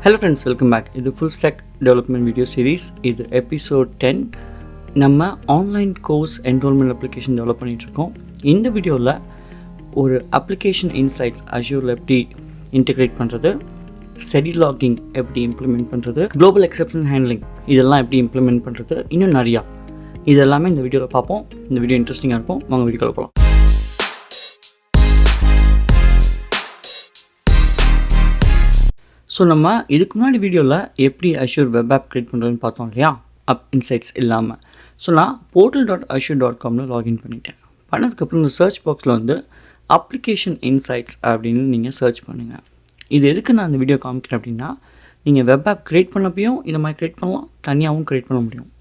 Hello friends, welcome back. இது full stack development video series. இது episode 10. நம்ம online course enrolment application develop பண்ணிட்டு இருக்கோம். இந்த வீடியோவில் ஒரு அப்ளிகேஷன் இன்சைட்ஸ் அஷ்யூரில் எப்படி இன்டெகிரேட் பண்ணுறது, ஸ்டடி லாகிங் எப்படி இம்ப்ளிமெண்ட் பண்ணுறது, குளோபல் எக்ஸெப்ஷன் ஹேண்ட்லிங் இதெல்லாம் எப்படி இம்ப்ளிமெண்ட் பண்ணுறது, இன்னும் நிறையா இதெல்லாமே இந்த வீடியோவில் பார்ப்போம். இந்த வீடியோ இன்ட்ரெஸ்டிங்காக இருக்கும். வாங்க வீடியோவில் போகலாம். ஸோ நம்ம இதுக்கு முன்னாடி வீடியோவில் எப்படி அஷ்யூர் வெப் ஆப் க்ரியேட் பண்ணுறதுன்னு பார்த்தோம் இல்லையா, இன்சைட்ஸ் இல்லாமல். ஸோ நான் portal.azure.comல லாகின் பண்ணிட்டேன். பண்ணதுக்கப்புறம் இந்த சர்ச் பாக்ஸில் வந்து அப்ளிகேஷன் இன்சைட்ஸ் அப்படின்னு நீங்கள் சர்ச் பண்ணுங்கள். இது எதுக்கு நான் இந்த வீடியோ காமிக்கிறேன் அப்படின்னா, நீங்கள் வெப் ஆப் க்ரியேட் பண்ணப்பையும் இந்த மாதிரி க்ரியேட் பண்ணலாம், தனியாகவும் க்ரியேட் பண்ண முடியும்.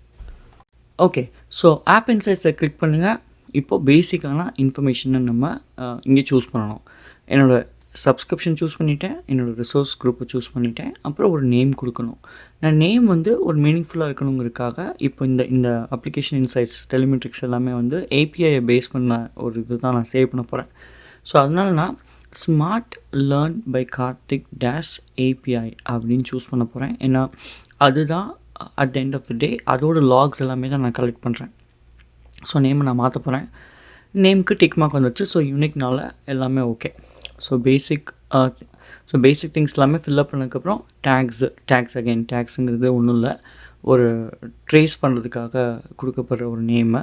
ஓகே, ஸோ ஆப் இன்சைட்ஸை கிளிக் பண்ணுங்கள். இப்போது பேசிக்கான இன்ஃபர்மேஷனை நம்ம இங்கே சூஸ் பண்ணணும். என்னோடய சப்ஸ்கிரிப்ஷன் சூஸ் பண்ணிவிட்டேன், என்னோடய ரிசோர்ஸ் குரூப்பை சூஸ் பண்ணிவிட்டேன். அப்புறம் ஒரு நேம் கொடுக்கணும். நான் நேம் வந்து ஒரு மீனிங்ஃபுல்லாக இருக்கணுங்கிறதுக்காக இப்போ இந்த அப்ளிகேஷன் இன்சைட்ஸ் டெலிமெட்ரிக்ஸ் எல்லாமே வந்து ஏபிஐயை பேஸ் பண்ண ஒரு இது தான் நான் சேவ் பண்ண போகிறேன். ஸோ அதனால நான் smart learn by Karthik dash API அப்படின்னு சூஸ் பண்ண போகிறேன். ஏன்னா அதுதான் at the end of the day அதோட லாக்ஸ் எல்லாமே தான் நான் கலெக்ட் பண்ணுறேன். ஸோ நேமை நான் மாற்ற போகிறேன். நேமுக்கு டிக் மார்க் வந்துச்சு. ஸோ யூனிக்னால எல்லாமே ஓகே. ஸோ பேசிக் திங்ஸ் எல்லாமே ஃபில்அப் பண்ணதுக்கப்புறம் டேக்ஸுங்கிறது ஒன்றும் இல்லை, ஒரு ட்ரேஸ் பண்ணுறதுக்காக கொடுக்கப்படுற ஒரு நேமை.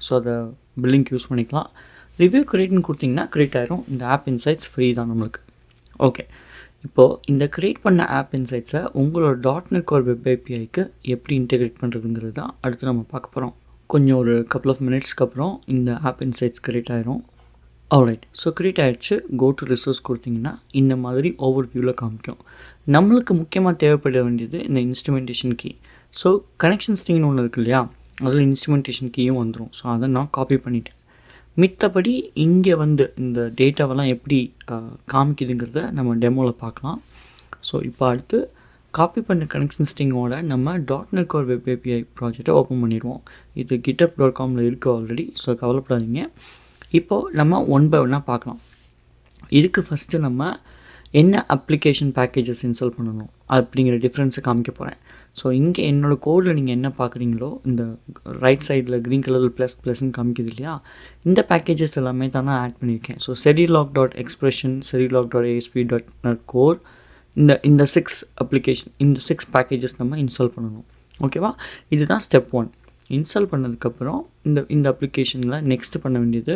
ஸோ அதை பில்லிங்க்கு யூஸ் பண்ணிக்கலாம். ரிவ்யூ க்ரியேட்னு கொடுத்திங்கன்னா க்ரியேட் ஆகிரும். இந்த ஆப் இன்சைட்ஸ் ஃப்ரீ தான் நம்மளுக்கு. ஓகே, இப்போது இந்த க்ரியேட் பண்ண ஆப் இன்சைட்ஸை உங்களோட .NET Core வெப் ஏபிஐக்கு எப்படி இன்டெகிரேட் பண்ணுறதுங்கிறது தான் அடுத்து நம்ம பார்க்க போகிறோம். கொஞ்சம் ஒரு கப்புள் ஆஃப் மினிட்ஸ்க்கு அப்புறம் இந்த ஆப் இன்சைட்ஸ் க்ரியேட் ஆகிரும். ஆல்ரைட், ஸோ க்ரியேட் ஆகிடுச்சு. கோ டு ரிசோர்ஸ் கொடுத்திங்கன்னா இந்த மாதிரி ஓவர் வியூவில் காமிக்கும். நம்மளுக்கு முக்கியமாக தேவைப்பட வேண்டியது இந்த இன்ஸ்ட்ருமெண்டேஷன் கீ. ஸோ கனெக்ஷன் ஸ்ட்ரிங்னு ஒன்று இருக்குது இல்லையா, அதில் இன்ஸ்ட்ருமெண்டேஷன் கீயும் வந்துடும். ஸோ அதை நான் காப்பி பண்ணிட்டேன். மித்தபடி இங்கே வந்து இந்த டேட்டாவெல்லாம் எப்படி காமிக்குதுங்கிறத நம்ம டெமோவில் பார்க்கலாம். ஸோ இப்போ அடுத்து காப்பி பண்ண கனெக்ஷன் ஸ்ட்ரிங்கோட நம்ம .NET Core வெப் ஏபிஐ ப்ராஜெக்டை ஓப்பன் பண்ணிடுவோம். இது github.comல இருக்குது ஆல்ரெடி. ஸோ கவலைப்படாதீங்க. இப்போது நம்ம ஒன் பை ஒன்னாக பார்க்கலாம். இதுக்கு ஃபஸ்ட்டு நம்ம என்ன அப்ளிகேஷன் பேக்கேஜஸ் இன்ஸ்டால் பண்ணணும் அப்படிங்கிற டிஃப்ரென்ஸை காமிக்க போகிறேன். ஸோ இங்கே என்னோடய கோடில் நீங்கள் என்ன பார்க்குறீங்களோ, இந்த ரைட் சைடில் க்ரீன் கலரில் ++ன்னு காமிக்குது இல்லையா, இந்த பேக்கேஜஸ் எல்லாமே தான் நான் ஆட் பண்ணியிருக்கேன். ஸோ serilog.expression, serilog.asp.NET Core, இந்த 6 அப்ளிகேஷன், இந்த 6 பேக்கேஜஸ் நம்ம இன்ஸ்டால் பண்ணணும். ஓகேவா, இதுதான் ஸ்டெப் 1. இன்ஸ்டால் பண்ணதுக்கப்புறம் இந்த அப்ளிகேஷனில் நெக்ஸ்ட் பண்ண வேண்டியது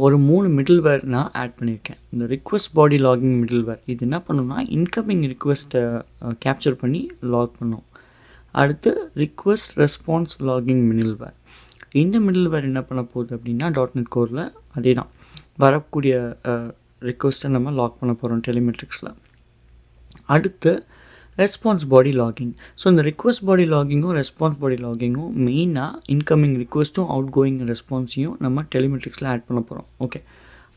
ஒரு 3 மிடில்வேர் நான் ஆட் பண்ணியிருக்கேன். இந்த ரிக்வெஸ்ட் பாடி லாகிங் மிடில்வேர் இது என்ன பண்ணணும்னா இன்கமிங் ரிக்வெஸ்ட்டை கேப்சர் பண்ணி லாக் பண்ணும். அடுத்து ரிக்வெஸ்ட் ரெஸ்பான்ஸ் லாகிங் மிடில்வேர். இந்த மிடில்வேர் என்ன பண்ண போகுது அப்படின்னா .NET Coreல அதே தான் வரக்கூடிய ரிக்வெஸ்ட்டை நம்ம லாக் பண்ண போகிறோம் டெலிமெட்ரிக்ஸில். அடுத்து ரெஸ்பான்ஸ் பாடி லாகிங். ஸோ இந்த ரிக்வெஸ்ட் பாடி லாகிங்கும் ரெஸ்பான்ஸ் பாடி லாகிங்கும் மெயினாக இன்கமிங் ரிக்வெஸ்ட்டும் அவுட் கோயிங் ரெஸ்பான்ஸையும் நம்ம டெலிமெட்ரிக்ஸில் ஆட் பண்ண போகிறோம். ஓகே,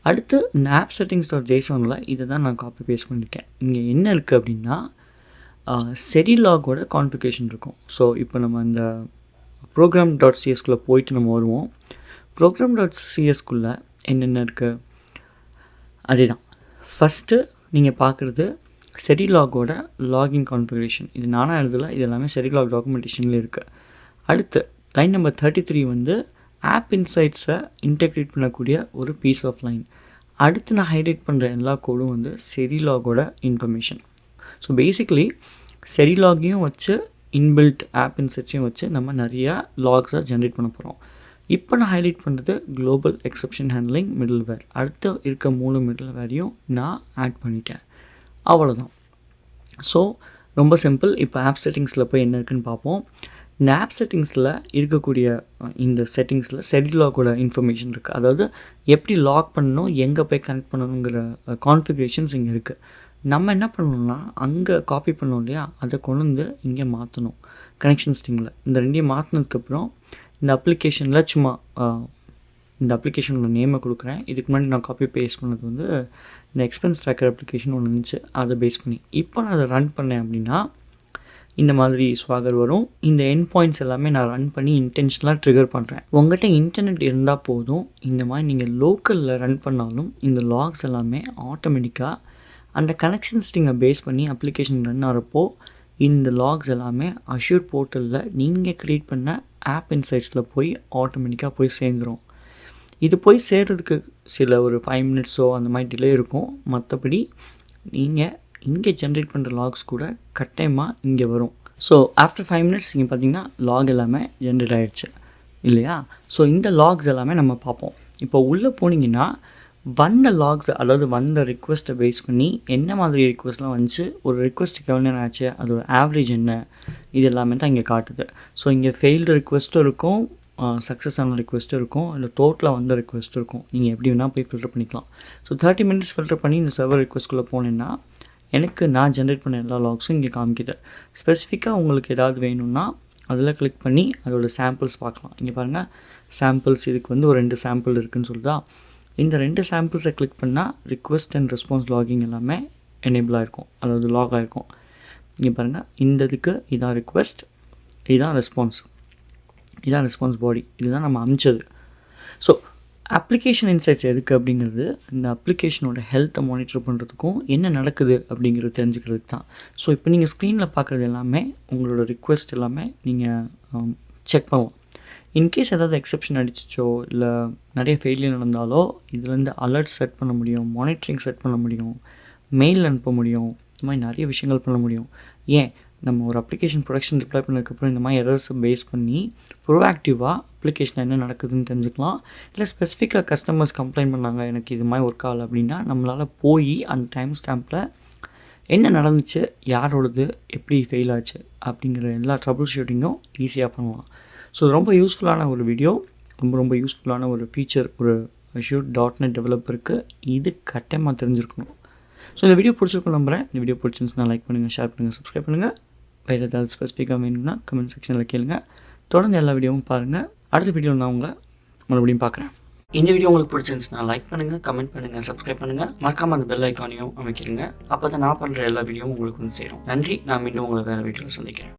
அடுத்து இந்த ஆப் settings.json இதை தான் நான் காப்பி பேஸ்ட் பண்ணியிருக்கேன். இங்கே என்ன இருக்குது அப்படின்னா செரிலாகோட கான்ஃபிகரேஷன் இருக்கும். ஸோ இப்போ நம்ம இந்த program.csக்குள்ளே போயிட்டு நம்ம வருவோம். program.csக்குள்ளே என்னென்ன இருக்குது அதே தான். ஃபஸ்ட்டு நீங்கள் பார்க்குறது செரிலாகோட லாகின் கான்ஃபிகரேஷன். இது நானாக எழுதலை, இது எல்லாமே செரிலாக் டாக்குமெண்டேஷனில் இருக்குது. அடுத்து லைன் நம்பர் 33 வந்து ஆப் இன்சைட்ஸை இன்டெகிரேட் பண்ணக்கூடிய ஒரு பீஸ் ஆஃப் லைன். அடுத்து நான் ஹைலைட் பண்ணுற எல்லா கோடும் வந்து செரிலாகோட இன்ஃபர்மேஷன். ஸோ பேசிக்கலி செரிலாகையும் வச்சு இன்பில்ட் ஆப் இன்சைட்ஸையும் வச்சு நம்ம நிறையா லாக்ஸை ஜென்ரேட் பண்ண போகிறோம். இப்போ நான் ஹைலைட் பண்ணுறது குளோபல் எக்ஸெப்ஷன் ஹேண்ட்லிங் மிடில்வேர். அடுத்து இருக்க 3 மிடில்வேரையும் நான் ஆட் பண்ணிட்டேன். அவ்வளோதான். ஸோ ரொம்ப சிம்பிள். இப்போ ஆப் செட்டிங்ஸில் போய் என்ன இருக்குதுன்னு பார்ப்போம். இந்த ஆப் செட்டிங்ஸில் இருக்கக்கூடிய இந்த செட்டிங்ஸில் செரிலாகோட இன்ஃபர்மேஷன் இருக்குது. அதாவது எப்படி லாக் பண்ணணும், எங்கே போய் கனெக்ட் பண்ணணுங்கிற கான்ஃபிகரேஷன்ஸ் இங்கே இருக்குது. நம்ம என்ன பண்ணணும்னா அங்கே காப்பி பண்ணோம் இல்லையா, அதை கொண்டு வந்து இங்கே மாற்றணும் கனெக்ஷன் ஸ்ட்ரிங்கில். இந்த ரெண்டையும் மாற்றினதுக்கப்புறம் இந்த அப்ளிகேஷனில் சும்மா இந்த அப்ளிகேஷனோட நேமை கொடுக்குறேன். இதுக்கு முன்னாடி நான் காப்பி பேஸ்ட் பண்ணது வந்து இந்த எக்ஸ்பென்ஸ் ட்ராக்கர் அப்ளிகேஷன் ஒன்று இருந்துச்சு, அதை பேஸ் பண்ணி. இப்போ நான் அதை ரன் பண்ணேன் அப்படின்னா இந்த மாதிரி ஸ்வாகர் வரும். இந்த எண்ட் பாயிண்ட்ஸ் எல்லாமே நான் ரன் பண்ணி இன்டென்ஷனலாக ட்ரிகர் பண்ணுறேன். உங்கள்கிட்ட இன்டர்நெட் இருந்தால் போதும், இந்த மாதிரி நீங்கள் லோக்கலில் ரன் பண்ணாலும் இந்த லாக்ஸ் எல்லாமே ஆட்டோமேட்டிக்காக அந்த கனெக்ஷன்ஸ் நீங்கள் பேஸ் பண்ணி அப்ளிகேஷன் ரன் ஆகிறப்போ இந்த லாக்ஸ் எல்லாமே அஷ்யூர் போர்ட்டலில் நீங்கள் க்ரியேட் பண்ண ஆப் இன்சைட்ஸில் போய் ஆட்டோமேட்டிக்காக போய் சேர்ந்துடும். இது போய் சேர்கிறதுக்கு சில ஒரு 5 மினிட்ஸோ அந்த மாதிரி டிலே இருக்கும். மற்றபடி நீங்கள் இங்கே ஜென்ரேட் பண்ணுற லாக்ஸ் கூட கட்டாயமாக இங்கே வரும். ஸோ ஆஃப்டர் 5 மினிட்ஸ் நீங்கள் பார்த்தீங்கன்னா லாக் எல்லாமே ஜென்ரேட் ஆகிடுச்சு இல்லையா? ஸோ இந்த லாக்ஸ் எல்லாமே நம்ம பார்ப்போம். இப்போ உள்ளே போனீங்கன்னா வந்த லாக்ஸ், அதாவது வந்த ரிக்வெஸ்ட்டை பேஸ் பண்ணி என்ன மாதிரி ரிக்வெஸ்ட்லாம் வந்துச்சு, ஒரு ரிக்வெஸ்ட்டுக்கு எவ்வளோ நேரம் ஆச்சு, அதோட ஆவரேஜ் என்ன, இது எல்லாமே தான் இங்கே காட்டுது. ஸோ இங்கே ஃபெயில்டு ரிக்வெஸ்ட்டும் இருக்கும், சக்ஸஸ் ஆன ரிக்வெஸ்ட்டும் இருக்கும், இல்லை டோட்டலாக வந்த ரிக்வெஸ்ட்டும் இருக்கும். நீங்கள் எப்படி வேணால் போய் ஃபில்டர் பண்ணிக்கலாம். ஸோ 30 மினிட்ஸ் ஃபில்டர் பண்ணி இந்த சர்வர் ரிக்வெஸ்ட்குள்ளே போனேன்னா எனக்கு நான் ஜென்ரேட் பண்ண எல்லா லாக்ஸும் இங்கே காமிக்குது. ஸ்பெசிஃபிக்காக உங்களுக்கு ஏதாவது வேணும்னா அதில் கிளிக் பண்ணி அதோட சாம்பிள்ஸ் பார்க்கலாம். இங்கே பாருங்கள், சாம்பிள்ஸ் இதுக்கு வந்து ஒரு 2 சாம்பிள் இருக்குதுன்னு சொல்லுதா. இந்த 2 சாம்பிள்ஸை கிளிக் பண்ணால் ரிக்வெஸ்ட் அண்ட் ரெஸ்பான்ஸ் லாகிங் எல்லாமே எனேபிள் ஆகிருக்கும், அதாவது லாக் ஆகிருக்கும். இங்கே பாருங்கள், இந்த இதுக்கு இதான் ரிக்வெஸ்ட், இதுதான் ரெஸ்பான்ஸ், இதுதான் ரெஸ்பான்ஸ் பாடி, இதுதான் நம்ம அமிச்சது. ஸோ அப்ளிகேஷன் இன்சைட்ஸ் எதுக்கு அப்படிங்கிறது இந்த அப்ளிகேஷனோட ஹெல்த்தை மானிட்டர் பண்ணுறதுக்கும் என்ன நடக்குது அப்படிங்கிறது தெரிஞ்சுக்கிறதுக்கு தான். ஸோ இப்போ நீங்கள் ஸ்க்ரீனில் பார்க்குறது எல்லாமே உங்களோட ரிக்வெஸ்ட் எல்லாமே நீங்கள் செக் பண்ணலாம். இன்கேஸ் ஏதாவது எக்ஸெப்ஷன் அடிச்சிச்சோ இல்லை நிறைய ஃபெயிலியர் நடந்தாலோ இதுலேருந்து அலர்ட் செட் பண்ண முடியும், மானிட்டரிங் செட் பண்ண முடியும், மெயில் அனுப்ப முடியும், இந்த மாதிரி நிறைய விஷயங்கள் பண்ண முடியும். ஏன் நம்ம ஒரு அப்ளிகேஷன் ப்ரொடக்ஷன் டிப்ளாய் பண்ணதுக்கப்புறம் இந்த மாதிரி எரர்ஸை பேஸ் பண்ணி ப்ரோஆக்டிவாக அப்ளிகேஷன் என்ன நடக்குதுன்னு தெரிஞ்சுக்கலாம். இல்லை ஸ்பெசிஃபிக்காக கஸ்டமர்ஸ் கம்ப்ளைண்ட் பண்ணாங்க எனக்கு இது மாதிரி ஒர்க் ஆகலை அப்படின்னா நம்மளால் போய் அந்த டைம் ஸ்டாம்பில் என்ன நடந்துச்சு, யாரோடது, எப்படி ஃபெயில் ஆச்சு அப்படிங்கிற எல்லா ட்ரபிள் ஷூட்டிங்கும் ஈஸியாக பண்ணலாம். ஸோ ரொம்ப யூஸ்ஃபுல்லான ஒரு வீடியோ, ரொம்ப யூஸ்ஃபுல்லான ஒரு ஃபீச்சர் ஒரு Azure.NET டெவலப்பருக்கு இது கட்டாயமாக தெரிஞ்சிருக்கணும். ஸோ இந்த வீடியோ பிடிச்சிருக்கும் நம்புகிறேன். இந்த வீடியோ பிடிச்சிருந்துச்சுன்னா லைக் பண்ணுங்கள், ஷேர் பண்ணுங்கள், சப்ஸ்கிரைப் பண்ணுங்கள். வேறு ஏதாவது ஸ்பெசிஃபிக்காக வேணும்னா கமெண்ட் செக்ஷனில் கேளுங்க. தொடர்ந்து எல்லா வீடியோவும் பாருங்கள். அடுத்த வீடியோவில் நான் உங்களை மறுபடியும் பார்க்குறேன். இந்த வீடியோ உங்களுக்கு பிடிச்சிருந்துச்சுன்னா லைக் பண்ணுங்கள், கமெண்ட் பண்ணுங்கள், சப்ஸ்கிரைப் பண்ணுங்கள். மறக்காமல் அந்த பெல் ஐக்கானையும் அமைக்கிறீங்க. அப்போ தான் நான் பண்ணுற எல்லா வீடியோவும் உங்களுக்கு வந்து சேரும். நன்றி. நான் மீண்டும் உங்களை வேறு வீடியோவில் சந்திக்கிறேன்.